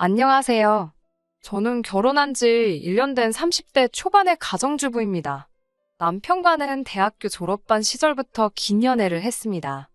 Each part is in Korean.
안녕하세요. 저는 결혼한 지 1년 된 30대 초반의 가정주부입니다. 남편과는 대학교 졸업반 시절부터 긴 연애를 했습니다.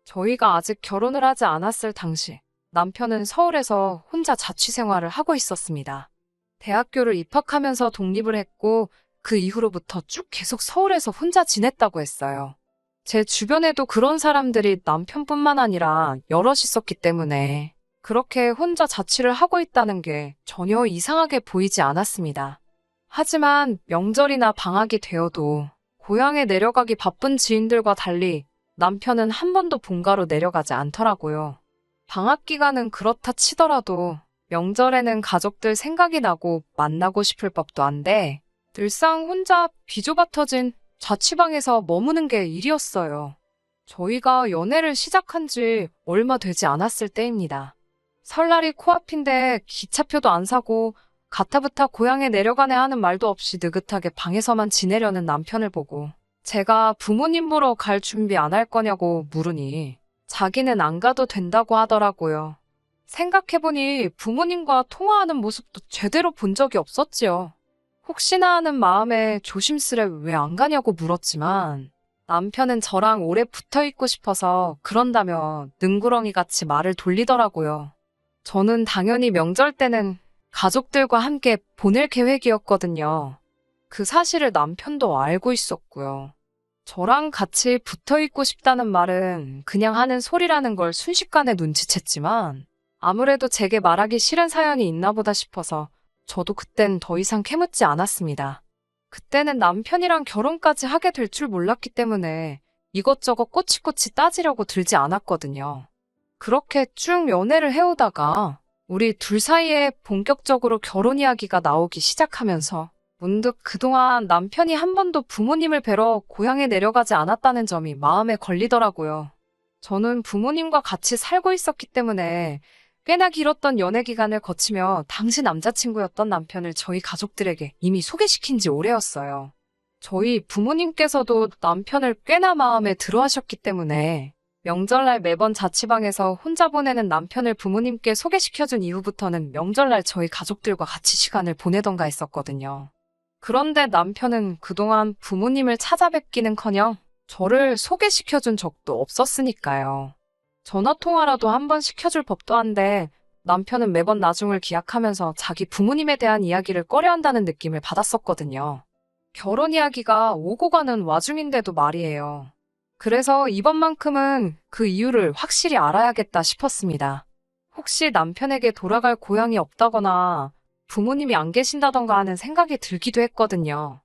저희가 아직 결혼을 하지 않았을 당시 남편은 서울에서 혼자 자취생활을 하고 있었습니다. 대학교를 입학하면서 독립을 했고 그 이후로부터 쭉 계속 서울에서 혼자 지냈다고 했어요. 제 주변에도 그런 사람들이 남편뿐만 아니라 여럿 있었기 때문에 그렇게 혼자 자취를 하고 있다는 게 전혀 이상하게 보이지 않았습니다. 하지만 명절이나 방학이 되어도 고향에 내려가기 바쁜 지인들과 달리 남편은 한 번도 본가로 내려가지 않더라고요. 방학 기간은 그렇다 치더라도 명절에는 가족들 생각이 나고 만나고 싶을 법도 한데 늘상 혼자 비좁아 터진 자취방에서 머무는 게 일이었어요. 저희가 연애를 시작한 지 얼마 되지 않았을 때입니다. 설날이 코앞인데 기차표도 안 사고 가타부타 고향에 내려가네 하는 말도 없이 느긋하게 방에서만 지내려는 남편을 보고 제가 부모님 보러 갈 준비 안 할 거냐고 물으니 자기는 안 가도 된다고 하더라고요. 생각해보니 부모님과 통화하는 모습도 제대로 본 적이 없었지요. 혹시나 하는 마음에 조심스레 왜 안 가냐고 물었지만 남편은 저랑 오래 붙어 있고 싶어서 그런다며 능구렁이 같이 말을 돌리더라고요. 저는 당연히 명절 때는 가족들과 함께 보낼 계획이었거든요. 그 사실을 남편도 알고 있었고요. 저랑 같이 붙어 있고 싶다는 말은 그냥 하는 소리라는 걸 순식간에 눈치챘지만 아무래도 제게 말하기 싫은 사연이 있나 보다 싶어서 저도 그땐 더 이상 캐묻지 않았습니다. 그때는 남편이랑 결혼까지 하게 될 줄 몰랐기 때문에 이것저것 꼬치꼬치 따지려고 들지 않았거든요. 그렇게 쭉 연애를 해오다가 우리 둘 사이에 본격적으로 결혼 이야기가 나오기 시작하면서 문득 그동안 남편이 한 번도 부모님을 뵈러 고향에 내려가지 않았다는 점이 마음에 걸리더라고요. 저는 부모님과 같이 살고 있었기 때문에 꽤나 길었던 연애 기간을 거치며 당시 남자친구였던 남편을 저희 가족들에게 이미 소개시킨 지 오래였어요. 저희 부모님께서도 남편을 꽤나 마음에 들어 하셨기 때문에 명절날 매번 자취방에서 혼자 보내는 남편을 부모님께 소개시켜준 이후부터는 명절날 저희 가족들과 같이 시간을 보내던가 했었거든요. 그런데 남편은 그동안 부모님을 찾아뵙기는커녕 저를 소개시켜준 적도 없었으니까요. 전화통화라도 한 번 시켜줄 법도 한데 남편은 매번 나중을 기약하면서 자기 부모님에 대한 이야기를 꺼려한다는 느낌을 받았었거든요. 결혼 이야기가 오고 가는 와중인데도 말이에요. 그래서 이번만큼은 그 이유를 확실히 알아야겠다 싶었습니다. 혹시 남편에게 돌아갈 고향이 없다거나 부모님이 안 계신다던가 하는 생각이 들기도 했거든요.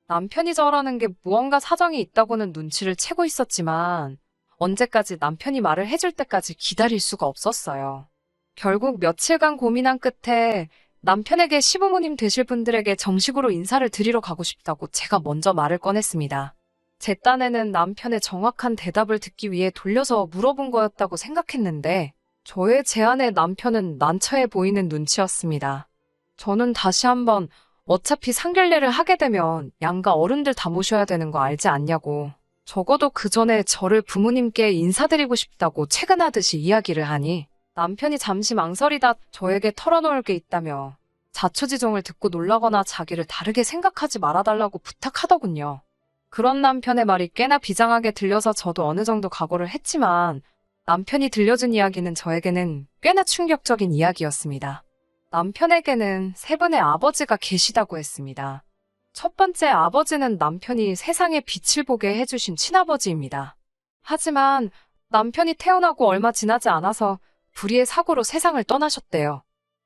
남편이 저러는 게 무언가 사정이 있다고는 눈치를 채고 있었지만 언제까지 남편이 말을 해줄 때까지 기다릴 수가 없었어요. 결국 며칠간 고민한 끝에 남편에게 시부모님 되실 분들에게 정식으로 인사를 드리러 가고 싶다고 제가 먼저 말을 꺼냈습니다. 제 딴에는 남편의 정확한 대답을 듣기 위해 돌려서 물어본 거였다고 생각했는데 저의 제안에 남편은 난처해 보이는 눈치였습니다. 저는 다시 한번 어차피 상견례를 하게 되면 양가 어른들 다 모셔야 되는 거 알지 않냐고 적어도 그 전에 저를 부모님께 인사드리고 싶다고 채근하듯이 이야기를 하니 남편이 잠시 망설이다 저에게 털어놓을 게 있다며 자초지종을 듣고 놀라거나 자기를 다르게 생각하지 말아달라고 부탁하더군요. 그런 남편의 말이 꽤나 비장하게 들려서 저도 어느 정도 각오를 했지만 남편이 들려준 이야기는 저에게는 꽤나 충격적인 이야기였습니다. 남편에게는 세 분의 아버지가 계시다고 했습니다. 첫 번째 아버지는 남편이 세상에 빛을 보게 해주신 친아버지입니다. 하지만 남편이 태어나고 얼마 지나지 않아서 불의의 사고로 세상을 떠나셨대요.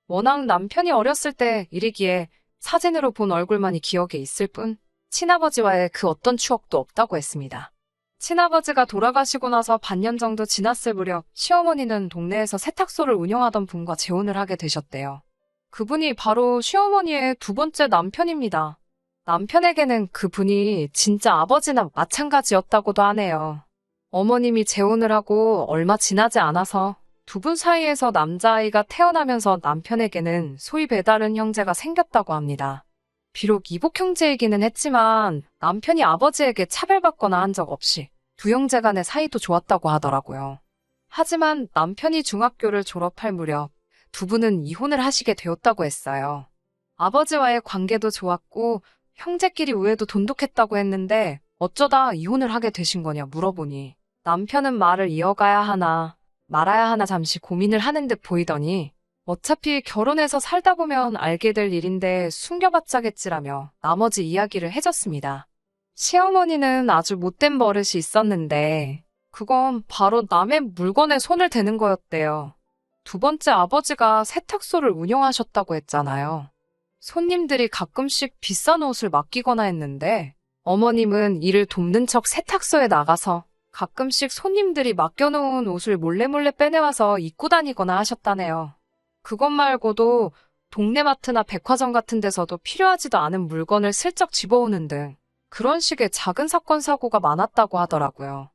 워낙 남편이 어렸을 때 일이기에 사진으로 본 얼굴만이 기억에 있을 뿐 친아버지와의 그 어떤 추억도 없다고 했습니다. 친아버지가 돌아가시고 나서 반년 정도 지났을 무렵 시어머니는 동네에서 세탁소를 운영하던 분과 재혼을 하게 되셨대요. 그분이 바로 시어머니의 두 번째 남편입니다. 남편에게는 그분이 진짜 아버지나 마찬가지였다고도 하네요. 어머님이 재혼을 하고 얼마 지나지 않아서 두 분 사이에서 남자아이가 태어나면서 남편에게는 소위 배다른 형제가 생겼다고 합니다. 비록 이복 형제이기는 했지만 남편이 아버지에게 차별받거나 한 적 없이 두 형제 간의 사이도 좋았다고 하더라고요. 하지만 남편이 중학교를 졸업할 무렵 두 분은 이혼을 하시게 되었다고 했어요. 아버지와의 관계도 좋았고 형제끼리 우애도 돈독했다고 했는데 어쩌다 이혼을 하게 되신 거냐 물어보니 남편은 말을 이어가야 하나 말아야 하나 잠시 고민을 하는 듯 보이더니 어차피 결혼해서 살다 보면 알게 될 일인데 숨겨봤자겠지라며 나머지 이야기를 해줬습니다. 시어머니는 아주 못된 버릇이 있었는데 그건 바로 남의 물건에 손을 대는 거였대요. 두 번째 아버지가 세탁소를 운영하셨다고 했잖아요. 손님들이 가끔씩 비싼 옷을 맡기거나 했는데 어머님은 이를 돕는 척 세탁소에 나가서 가끔씩 손님들이 맡겨놓은 옷을 몰래 빼내와서 입고 다니거나 하셨다네요. 그것 말고도 동네 마트나 백화점 같은 데서도 필요하지도 않은 물건을 슬쩍 집어오는 등 그런 식의 작은 사건 사고가 많았다고 하더라고요.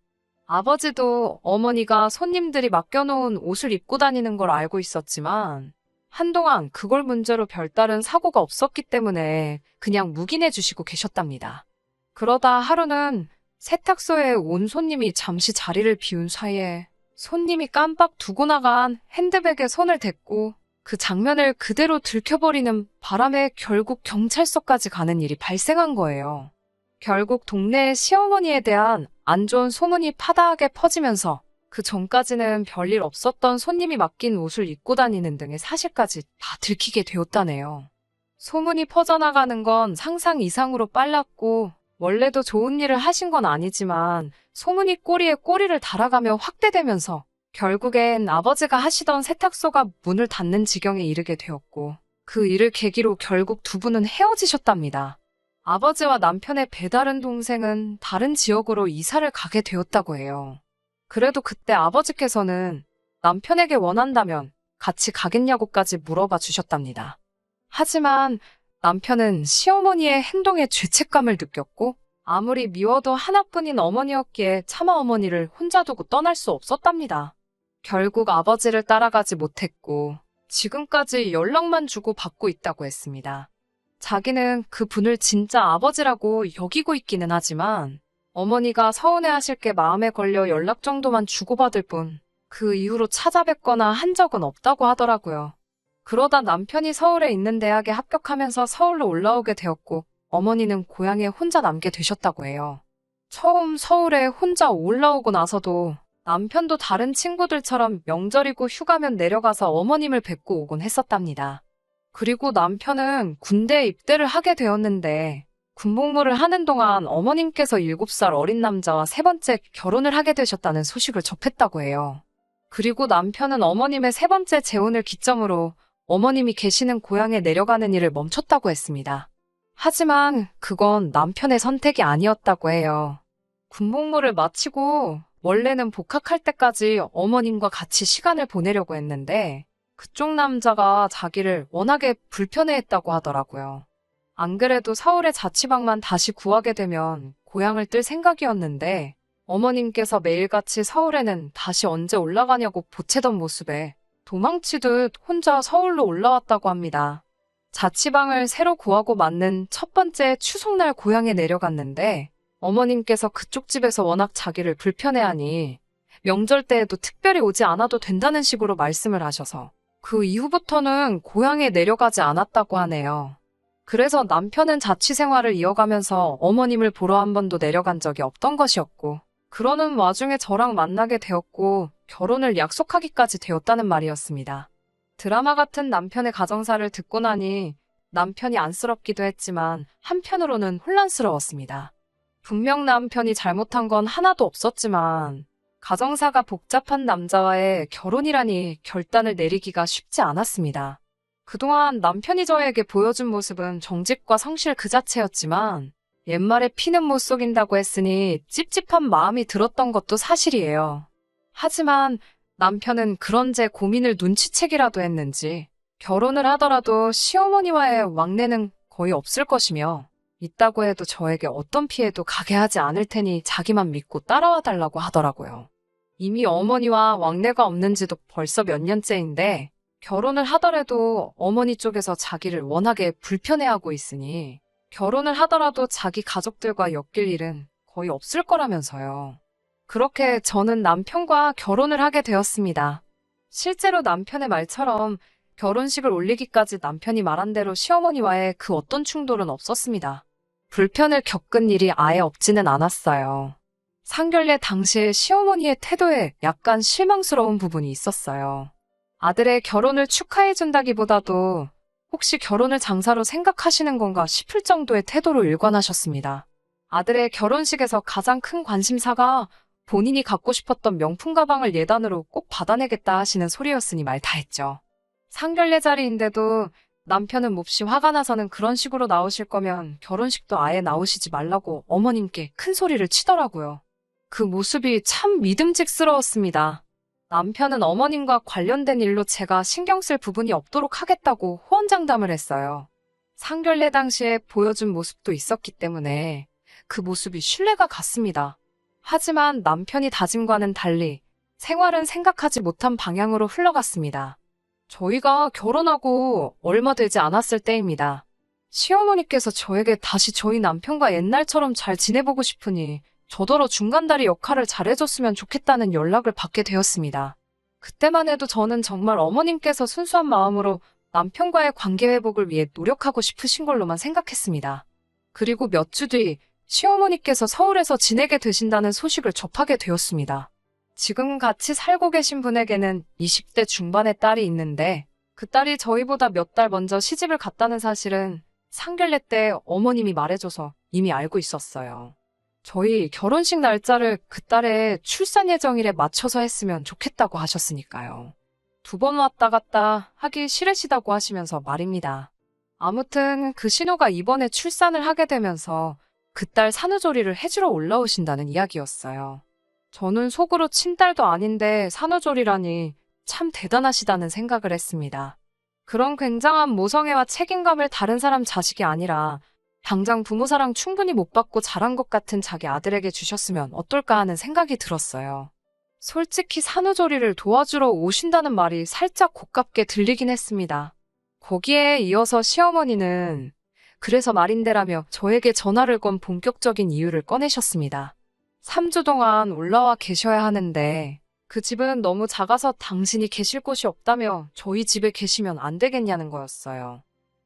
아버지도 어머니가 손님들이 맡겨놓은 옷을 입고 다니는 걸 알고 있었지만 한동안 그걸 문제로 별다른 사고가 없었기 때문에 그냥 묵인해 주시고 계셨답니다. 그러다 하루는 세탁소에 온 손님이 잠시 자리를 비운 사이에 손님이 깜빡 두고 나간 핸드백에 손을 댔고 그 장면을 그대로 들켜버리는 바람에 결국 경찰서까지 가는 일이 발생한 거예요. 결국 동네의 시어머니에 대한 안 좋은 소문이 파다하게 퍼지면서 그 전까지는 별일 없었던 손님이 맡긴 옷을 입고 다니는 등의 사실까지 다 들키게 되었다네요. 소문이 퍼져나가는 건 상상 이상으로 빨랐고 원래도 좋은 일을 하신 건 아니지만 소문이 꼬리에 꼬리를 달아가며 확대되면서 결국엔 아버지가 하시던 세탁소가 문을 닫는 지경에 이르게 되었고 그 일을 계기로 결국 두 분은 헤어지셨답니다. 아버지와 남편의 배다른 동생은 다른 지역으로 이사를 가게 되었다고 해요. 그래도 그때 아버지께서는 남편에게 원한다면 같이 가겠냐고까지 물어봐 주셨답니다. 하지만 남편은 시어머니의 행동에 죄책감을 느꼈고 아무리 미워도 하나뿐인 어머니였기에 차마 어머니를 혼자 두고 떠날 수 없었답니다. 결국 아버지를 따라가지 못했고 지금까지 연락만 주고 받고 있다고 했습니다. 자기는 그 분을 진짜 아버지라고 여기고 있기는 하지만 어머니가 서운해하실 게 마음에 걸려 연락 정도만 주고받을 뿐 그 이후로 찾아뵙거나 한 적은 없다고 하더라고요. 그러다 남편이 서울에 있는 대학에 합격하면서 서울로 올라오게 되었고 어머니는 고향에 혼자 남게 되셨다고 해요. 처음 서울에 혼자 올라오고 나서도 남편도 다른 친구들처럼 명절이고 휴가면 내려가서 어머님을 뵙고 오곤 했었답니다. 그리고 남편은 군대에 입대를 하게 되었는데 군복무를 하는 동안 어머님께서 7살 어린 남자와 세 번째 결혼을 하게 되셨다는 소식을 접했다고 해요. 그리고 남편은 어머님의 세 번째 재혼을 기점으로 어머님이 계시는 고향에 내려가는 일을 멈췄다고 했습니다. 하지만 그건 남편의 선택이 아니었다고 해요. 군복무를 마치고 원래는 복학할 때까지 어머님과 같이 시간을 보내려고 했는데 그쪽 남자가 자기를 워낙에 불편해했다고 하더라고요. 안 그래도 서울의 자취방만 다시 구하게 되면 고향을 뜰 생각이었는데 어머님께서 매일같이 서울에는 다시 언제 올라가냐고 보채던 모습에 도망치듯 혼자 서울로 올라왔다고 합니다. 자취방을 새로 구하고 맞는 첫 번째 추석날 고향에 내려갔는데 어머님께서 그쪽 집에서 워낙 자기를 불편해하니 명절 때에도 특별히 오지 않아도 된다는 식으로 말씀을 하셔서 그 이후부터는 고향에 내려가지 않았다고 하네요. 그래서 남편은 자취 생활을 이어가면서 어머님을 보러 한 번도 내려간 적이 없던 것이었고 그러는 와중에 저랑 만나게 되었고 결혼을 약속하기까지 되었다는 말이었습니다. 드라마 같은 남편의 가정사를 듣고 나니 남편이 안쓰럽기도 했지만 한편으로는 혼란스러웠습니다. 분명 남편이 잘못한 건 하나도 없었지만 가정사가 복잡한 남자와의 결혼이라니 결단을 내리기가 쉽지 않았습니다. 그동안 남편이 저에게 보여준 모습은 정직과 성실 그 자체였지만 옛말에 피는 못 속인다고 했으니 찝찝한 마음이 들었던 것도 사실이에요. 하지만 남편은 그런 제 고민을 눈치채기라도 했는지 결혼을 하더라도 시어머니와의 왕래는 거의 없을 것이며 있다고 해도 저에게 어떤 피해도 가게 하지 않을 테니 자기만 믿고 따라와 달라고 하더라고요. 이미 어머니와 왕래가 없는지도 벌써 몇 년째인데 결혼을 하더라도 어머니 쪽에서 자기를 워낙에 불편해하고 있으니 결혼을 하더라도 자기 가족들과 엮일 일은 거의 없을 거라면서요. 그렇게 저는 남편과 결혼을 하게 되었습니다. 실제로 남편의 말처럼 결혼식을 올리기까지 남편이 말한 대로 시어머니와의 그 어떤 충돌은 없었습니다. 불편을 겪은 일이 아예 없지는 않았어요. 상견례 당시에 시어머니의 태도에 약간 실망스러운 부분이 있었어요. 아들의 결혼을 축하해준다기보다도 혹시 결혼을 장사로 생각하시는 건가 싶을 정도의 태도로 일관하셨습니다. 아들의 결혼식에서 가장 큰 관심사가 본인이 갖고 싶었던 명품 가방을 예단으로 꼭 받아내겠다 하시는 소리였으니 말 다 했죠. 상견례 자리인데도 남편은 몹시 화가 나서는 그런 식으로 나오실 거면 결혼식도 아예 나오시지 말라고 어머님께 큰 소리를 치더라고요. 그 모습이 참 믿음직스러웠습니다. 남편은 어머님과 관련된 일로 제가 신경 쓸 부분이 없도록 하겠다고 호언장담을 했어요. 상견례 당시에 보여준 모습도 있었기 때문에 그 모습이 신뢰가 갔습니다. 하지만 남편이 다짐과는 달리 생활은 생각하지 못한 방향으로 흘러갔습니다. 저희가 결혼하고 얼마 되지 않았을 때입니다. 시어머니께서 저에게 다시 저희 남편과 옛날처럼 잘 지내보고 싶으니 저더러 중간다리 역할을 잘해줬으면 좋겠다는 연락을 받게 되었습니다. 그때만 해도 저는 정말 어머님께서 순수한 마음으로 남편과의 관계 회복을 위해 노력하고 싶으신 걸로만 생각했습니다. 그리고 몇 주 뒤 시어머니께서 서울에서 지내게 되신다는 소식을 접하게 되었습니다. 지금 같이 살고 계신 분에게는 20대 중반의 딸이 있는데 그 딸이 저희보다 몇 달 먼저 시집을 갔다는 사실은 상견례 때 어머님이 말해줘서 이미 알고 있었어요. 저희 결혼식 날짜를 그 딸의 출산 예정일에 맞춰서 했으면 좋겠다고 하셨으니까요. 2번 왔다 갔다 하기 싫으시다고 하시면서 말입니다. 아무튼 그 신우가 이번에 출산을 하게 되면서 그 딸 산후조리를 해주러 올라오신다는 이야기였어요. 저는 속으로 친딸도 아닌데 산후조리라니 참 대단하시다는 생각을 했습니다. 그런 굉장한 모성애와 책임감을 다른 사람 자식이 아니라 당장 부모 사랑 충분히 못 받고 자란 것 같은 자기 아들에게 주셨으면 어떨까 하는 생각이 들었어요. 솔직히 산후조리를 도와주러 오신다는 말이 살짝 고깝게 들리긴 했습니다. 거기에 이어서 시어머니는 그래서 말인데라며 저에게 전화를 건 본격적인 이유를 꺼내셨습니다. 3주 동안 올라와 계셔야 하는데 그 집은 너무 작아서 당신이 계실 곳이 없다며 저희 집에 계시면 안 되겠냐는 거였어요.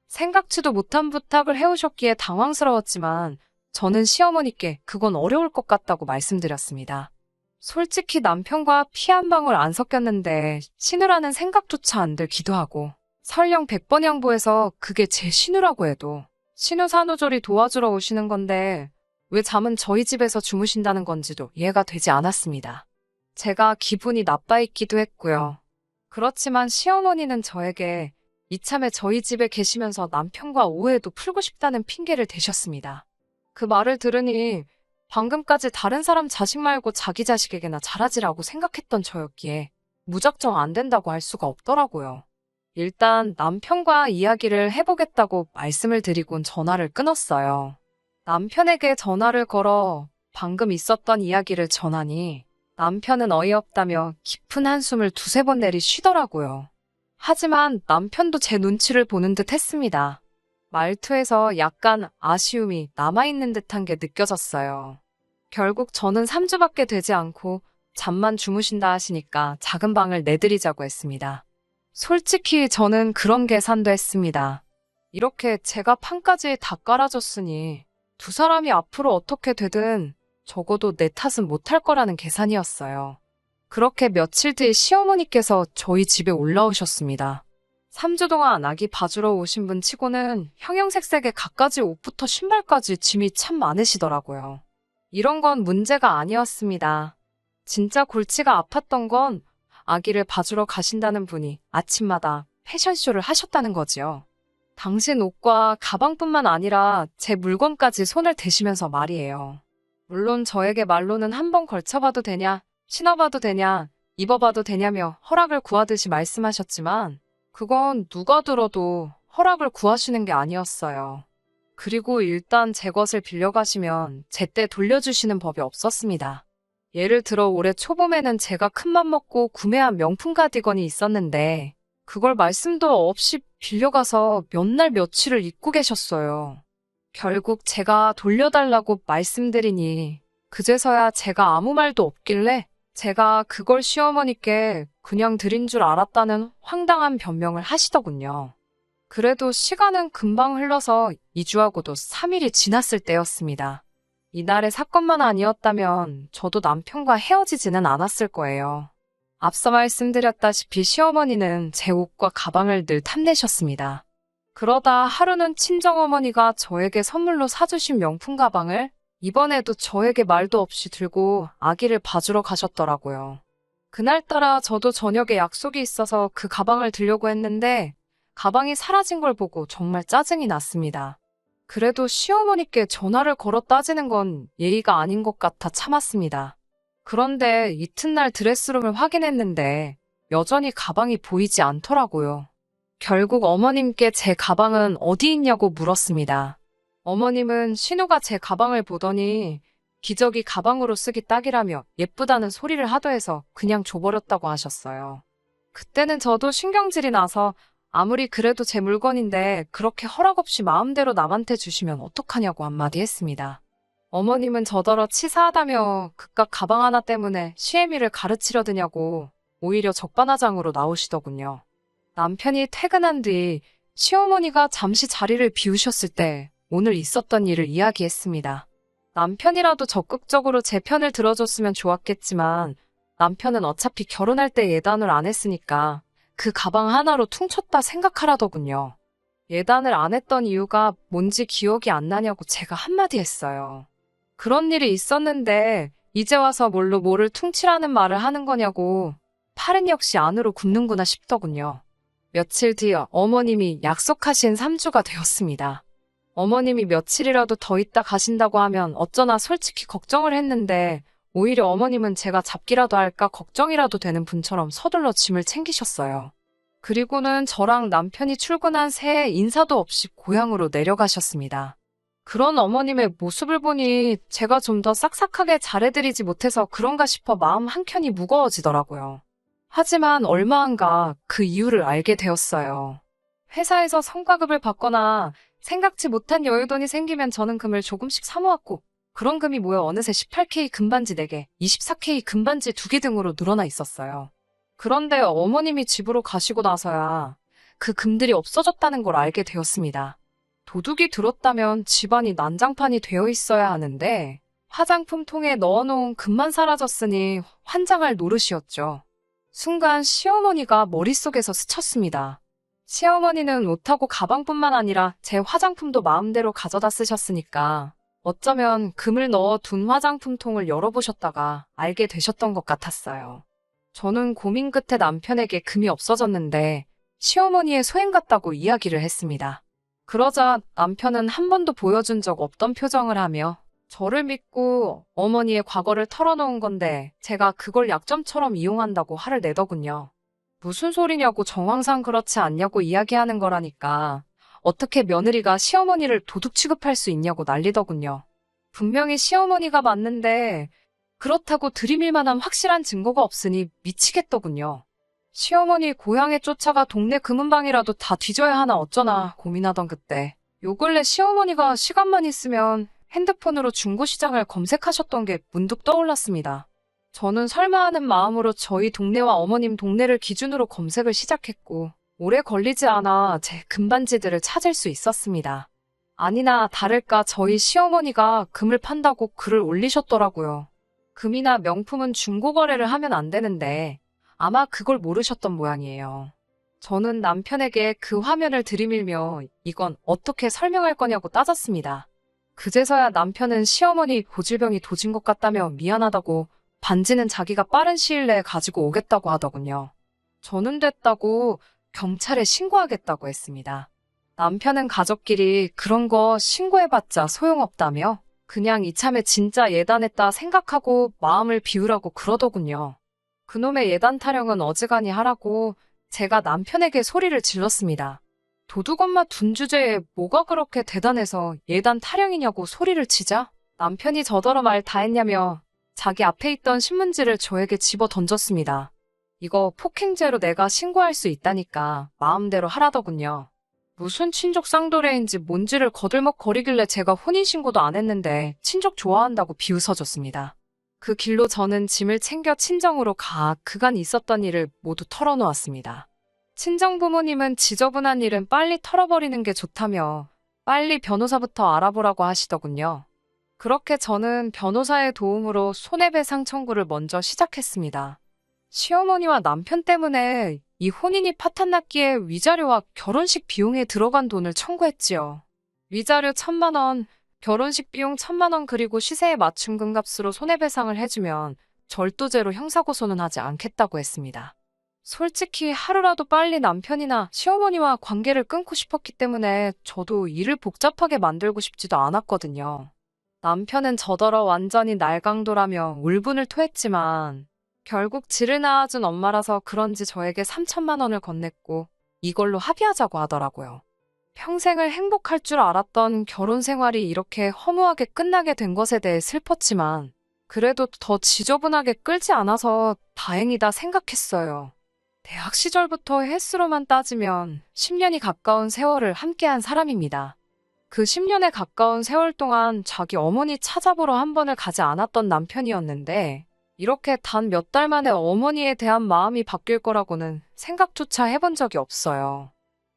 생각지도 못한 부탁을 해오셨기에 당황스러웠지만 저는 시어머니께 그건 어려울 것 같다고 말씀드렸습니다. 솔직히 남편과 피 한 방울 안 섞였는데 신우라는 생각조차 안 들기도 하고 설령 100번 양보해서 그게 제 신우라고 해도 신우 산후조리 도와주러 오시는 건데 왜 잠은 저희 집에서 주무신다는 건지도 이해가 되지 않았습니다. 제가 기분이 나빠 있기도 했고요. 그렇지만 시어머니는 저에게 이참에 저희 집에 계시면서 남편과 오해도 풀고 싶다는 핑계를 대셨습니다. 그 말을 들으니 방금까지 다른 사람 자식 말고 자기 자식에게나 잘하지라고 생각했던 저였기에 무작정 안 된다고 할 수가 없더라고요. 일단 남편과 이야기를 해보겠다고 말씀을 드리곤 전화를 끊었어요. 남편에게 전화를 걸어 방금 있었던 이야기를 전하니 남편은 어이없다며 깊은 한숨을 2-3번 내쉬더라고요. 하지만 남편도 제 눈치를 보는 듯 했습니다. 말투에서 약간 아쉬움이 남아있는 듯한 게 느껴졌어요. 결국 저는 3주밖에 되지 않고 잠만 주무신다 하시니까 작은 방을 내드리자고 했습니다. 솔직히 저는 그런 계산도 했습니다. 이렇게 제가 판까지 다 깔아줬으니 2사람이 앞으로 어떻게 되든 적어도 내 탓은 못할 거라는 계산이었어요. 그렇게 며칠 뒤 시어머니께서 저희 집에 올라오셨습니다. 3주 동안 아기 봐주러 오신 분 치고는 형형색색의 갖가지 옷부터 신발까지 짐이 참 많으시더라고요. 이런 건 문제가 아니었습니다. 진짜 골치가 아팠던 건 아기를 봐주러 가신다는 분이 아침마다 패션쇼를 하셨다는 거지요. 당신 옷과 가방뿐만 아니라 제 물건까지 손을 대시면서 말이에요. 물론 저에게 말로는 한번 걸쳐봐도 되냐, 신어봐도 되냐, 입어봐도 되냐며 허락을 구하듯이 말씀하셨지만 그건 누가 들어도 허락을 구하시는 게 아니었어요. 그리고 일단 제 것을 빌려가시면 제때 돌려주시는 법이 없었습니다. 예를 들어 올해 초봄에는 제가 큰맘 먹고 구매한 명품 가디건이 있었는데 그걸 말씀도 없이 빌려가서 몇 날 며칠을 입고 계셨어요. 결국 제가 돌려달라고 말씀드리니 그제서야 제가 아무 말도 없길래 제가 그걸 시어머니께 그냥 드린 줄 알았다는 황당한 변명을 하시더군요. 그래도 시간은 금방 흘러서 2주하고도 3일이 지났을 때였습니다. 이날의 사건만 아니었다면 저도 남편과 헤어지지는 않았을 거예요. 앞서 말씀드렸다시피 시어머니는 제 옷과 가방을 늘 탐내셨습니다. 그러다 하루는 친정어머니가 저에게 선물로 사주신 명품 가방을 이번에도 저에게 말도 없이 들고 아기를 봐주러 가셨더라고요. 그날따라 저도 저녁에 약속이 있어서 그 가방을 들려고 했는데 가방이 사라진 걸 보고 정말 짜증이 났습니다. 그래도 시어머니께 전화를 걸어 따지는 건 예의가 아닌 것 같아 참았습니다. 그런데 이튿날 드레스룸을 확인했는데 여전히 가방이 보이지 않더라고요. 결국 어머님께 제 가방은 어디 있냐고 물었습니다. 어머님은 신우가 제 가방을 보더니 기저귀 가방으로 쓰기 딱이라며 예쁘다는 소리를 하더해서 그냥 줘버렸다고 하셨어요. 그때는 저도 신경질이 나서 아무리 그래도 제 물건인데 그렇게 허락 없이 마음대로 남한테 주시면 어떡하냐고 한마디 했습니다. 어머님은 저더러 치사하다며 그깟 가방 하나 때문에 시애미를 가르치려 드냐고 오히려 적반하장으로 나오시더군요. 남편이 퇴근한 뒤 시어머니가 잠시 자리를 비우셨을 때 오늘 있었던 일을 이야기했습니다. 남편이라도 적극적으로 제 편을 들어줬으면 좋았겠지만 남편은 어차피 결혼할 때 예단을 안 했으니까 그 가방 하나로 퉁쳤다 생각하라더군요. 예단을 안 했던 이유가 뭔지 기억이 안 나냐고 제가 한마디 했어요. 그런 일이 있었는데 이제 와서 뭘로 뭐를 퉁치라는 말을 하는 거냐고 팔은 역시 안으로 굽는구나 싶더군요. 며칠 뒤 어머님이 약속하신 3주가 되었습니다. 어머님이 며칠이라도 더 있다 가신다고 하면 어쩌나 솔직히 걱정을 했는데 오히려 어머님은 제가 잡기라도 할까 걱정이라도 되는 분처럼 서둘러 짐을 챙기셨어요. 그리고는 저랑 남편이 출근한 새해 인사도 없이 고향으로 내려가셨습니다. 그런 어머님의 모습을 보니 제가 좀 더 싹싹하게 잘해드리지 못해서 그런가 싶어 마음 한켠이 무거워지더라고요. 하지만 얼마 안 가 그 이유를 알게 되었어요. 회사에서 성과급을 받거나 생각지 못한 여유돈이 생기면 저는 금을 조금씩 사모았고 그런 금이 모여 어느새 18K 금반지 4개, 24K 금반지 2개 등으로 늘어나 있었어요. 그런데 어머님이 집으로 가시고 나서야 그 금들이 없어졌다는 걸 알게 되었습니다. 도둑이 들었다면 집안이 난장판이 되어 있어야 하는데 화장품 통에 넣어놓은 금만 사라졌으니 환장할 노릇이었죠. 순간 시어머니가 머릿속에서 스쳤습니다. 시어머니는 옷하고 가방뿐만 아니라 제 화장품도 마음대로 가져다 쓰셨으니까 어쩌면 금을 넣어 둔 화장품 통을 열어보셨다가 알게 되셨던 것 같았어요. 저는 고민 끝에 남편에게 금이 없어졌는데 시어머니의 소행 같다고 이야기를 했습니다. 그러자 남편은 한 번도 보여준 적 없던 표정을 하며 저를 믿고 어머니의 과거를 털어놓은 건데 제가 그걸 약점처럼 이용한다고 화를 내더군요. 무슨 소리냐고 정황상 그렇지 않냐고 이야기하는 거라니까 어떻게 며느리가 시어머니를 도둑 취급할 수 있냐고 난리더군요. 분명히 시어머니가 맞는데 그렇다고 들이밀 만한 확실한 증거가 없으니 미치겠더군요. 시어머니 고향에 쫓아가 동네 금은방이라도 다 뒤져야 하나 어쩌나 고민하던 그때 요 근래 시어머니가 시간만 있으면 핸드폰으로 중고시장을 검색하셨던 게 문득 떠올랐습니다. 저는 설마 하는 마음으로 저희 동네와 어머님 동네를 기준으로 검색을 시작했고 오래 걸리지 않아 제 금반지들을 찾을 수 있었습니다. 아니나 다를까 저희 시어머니가 금을 판다고 글을 올리셨더라고요. 금이나 명품은 중고거래를 하면 안 되는데 아마 그걸 모르셨던 모양이에요. 저는 남편에게 그 화면을 들이밀며 이건 어떻게 설명할 거냐고 따졌습니다. 그제서야 남편은 시어머니 고질병이 도진 것 같다며 미안하다고 반지는 자기가 빠른 시일 내에 가지고 오겠다고 하더군요. 저는 됐다고 경찰에 신고하겠다고 했습니다. 남편은 가족끼리 그런 거 신고해봤자 소용없다며 그냥 이참에 진짜 예단했다 생각하고 마음을 비우라고 그러더군요. 그놈의 예단 타령은 어지간히 하라고 제가 남편에게 소리를 질렀습니다. 도둑 엄마 둔 주제에 뭐가 그렇게 대단해서 예단 타령이냐고 소리를 치자 남편이 저더러 말 다 했냐며 자기 앞에 있던 신문지를 저에게 집어 던졌습니다. 이거 폭행죄로 내가 신고할 수 있다니까 마음대로 하라더군요. 무슨 친족 쌍도레인지 뭔지를 거들먹거리길래 제가 혼인신고도 안 했는데 친족 좋아한다고 비웃어줬습니다. 그 길로 저는 짐을 챙겨 친정으로 가 그간 있었던 일을 모두 털어놓았습니다. 친정 부모님은 지저분한 일은 빨리 털어버리는 게 좋다며 빨리 변호사부터 알아보라고 하시더군요. 그렇게 저는 변호사의 도움으로 손해배상 청구를 먼저 시작했습니다. 시어머니와 남편 때문에 이 혼인이 파탄났기에 위자료와 결혼식 비용에 들어간 돈을 청구했지요. 위자료 1,000만 원, 결혼식 비용 1,000만 원 그리고 시세에 맞춘 금값으로 손해배상을 해주면 절도죄로 형사고소는 하지 않겠다고 했습니다. 솔직히 하루라도 빨리 남편이나 시어머니와 관계를 끊고 싶었기 때문에 저도 일을 복잡하게 만들고 싶지도 않았거든요. 남편은 저더러 완전히 날강도라며 울분을 토했지만 결국 지를 낳아준 엄마라서 그런지 저에게 3,000만 원을 건넸고 이걸로 합의하자고 하더라고요. 평생을 행복할 줄 알았던 결혼 생활이 이렇게 허무하게 끝나게 된 것에 대해 슬펐지만 그래도 더 지저분하게 끌지 않아서 다행이다 생각했어요. 대학 시절부터 횟수로만 따지면 10년이 가까운 세월을 함께한 사람입니다. 그 10년에 가까운 세월 동안 자기 어머니 찾아보러 한 번을 가지 않았던 남편이었는데 이렇게 단 몇 달 만에 어머니에 대한 마음이 바뀔 거라고는 생각조차 해본 적이 없어요.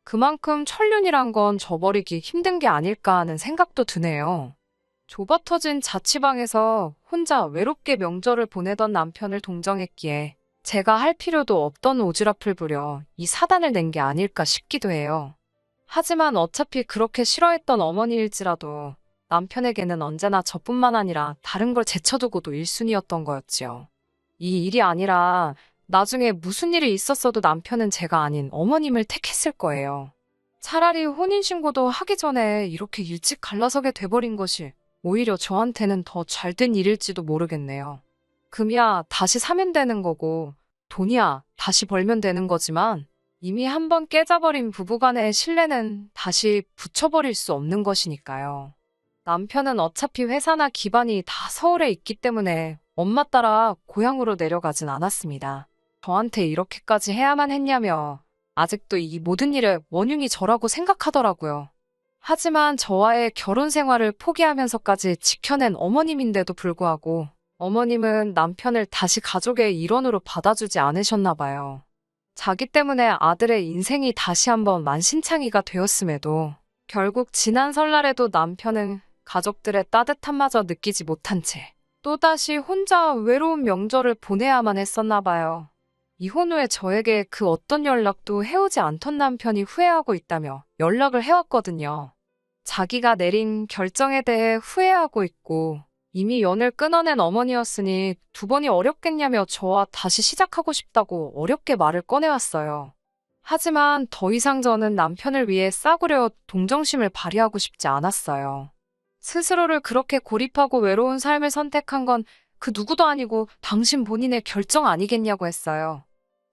그만큼 천륜이란 건 저버리기 힘든 게 아닐까 하는 생각도 드네요. 좁아터진 자취방에서 혼자 외롭게 명절을 보내던 남편을 동정했기에 제가 할 필요도 없던 오지랖을 부려 이 사단을 낸 게 아닐까 싶기도 해요. 하지만 어차피 그렇게 싫어했던 어머니일지라도 남편에게는 언제나 저뿐만 아니라 다른 걸 제쳐두고도 1순위였던 거였지요. 이 일이 아니라 나중에 무슨 일이 있었어도 남편은 제가 아닌 어머님을 택했을 거예요. 차라리 혼인신고도 하기 전에 이렇게 일찍 갈라서게 돼버린 것이 오히려 저한테는 더 잘된 일일지도 모르겠네요. 금이야 다시 사면 되는 거고 돈이야 다시 벌면 되는 거지만 이미 한번 깨져버린 부부간의 신뢰는 다시 붙여버릴 수 없는 것이니까요. 남편은 어차피 회사나 기반이 다 서울에 있기 때문에 엄마 따라 고향으로 내려가진 않았습니다. 저한테 이렇게까지 해야만 했냐며 아직도 이 모든 일의 원흉이 저라고 생각하더라고요. 하지만 저와의 결혼 생활을 포기하면서까지 지켜낸 어머님인데도 불구하고 어머님은 남편을 다시 가족의 일원으로 받아주지 않으셨나 봐요. 자기 때문에 아들의 인생이 다시 한번 만신창이가 되었음에도 결국 지난 설날에도 남편은 가족들의 따뜻함마저 느끼지 못한 채 또다시 혼자 외로운 명절을 보내야만 했었나 봐요. 이혼 후에 저에게 그 어떤 연락도 해오지 않던 남편이 후회하고 있다며 연락을 해왔거든요. 자기가 내린 결정에 대해 후회하고 있고 이미 연을 끊어낸 어머니였으니 두 번이 어렵겠냐며 저와 다시 시작하고 싶다고 어렵게 말을 꺼내왔어요. 하지만 더 이상 저는 남편을 위해 싸구려 동정심을 발휘하고 싶지 않았어요. 스스로를 그렇게 고립하고 외로운 삶을 선택한 건 그 누구도 아니고 당신 본인의 결정 아니겠냐고 했어요.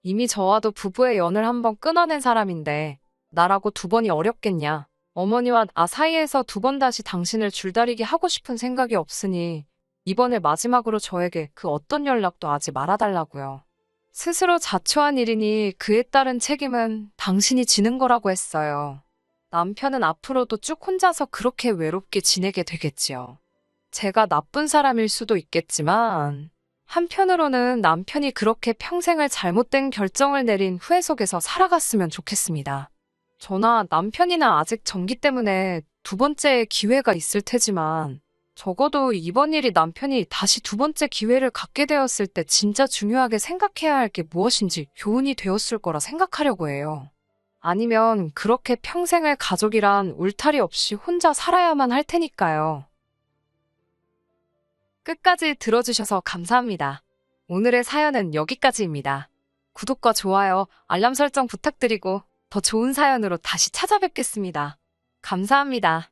이미 저와도 부부의 연을 한번 끊어낸 사람인데 나라고 두 번이 어렵겠냐. 어머니와 나 사이에서 두 번 다시 당신을 줄다리기 하고 싶은 생각이 없으니 이번을 마지막으로 저에게 그 어떤 연락도 하지 말아달라고요. 스스로 자초한 일이니 그에 따른 책임은 당신이 지는 거라고 했어요. 남편은 앞으로도 쭉 혼자서 그렇게 외롭게 지내게 되겠지요. 제가 나쁜 사람일 수도 있겠지만 한편으로는 남편이 그렇게 평생을 잘못된 결정을 내린 후회 속에서 살아갔으면 좋겠습니다. 저나 남편이나 아직 전기 때문에 두 번째의 기회가 있을 테지만 적어도 이번 일이 남편이 다시 두 번째 기회를 갖게 되었을 때 진짜 중요하게 생각해야 할 게 무엇인지 교훈이 되었을 거라 생각하려고 해요. 아니면 그렇게 평생을 가족이란 울타리 없이 혼자 살아야만 할 테니까요. 끝까지 들어주셔서 감사합니다. 오늘의 사연은 여기까지입니다. 구독과 좋아요, 알람 설정 부탁드리고 더 좋은 사연으로 다시 찾아뵙겠습니다. 감사합니다.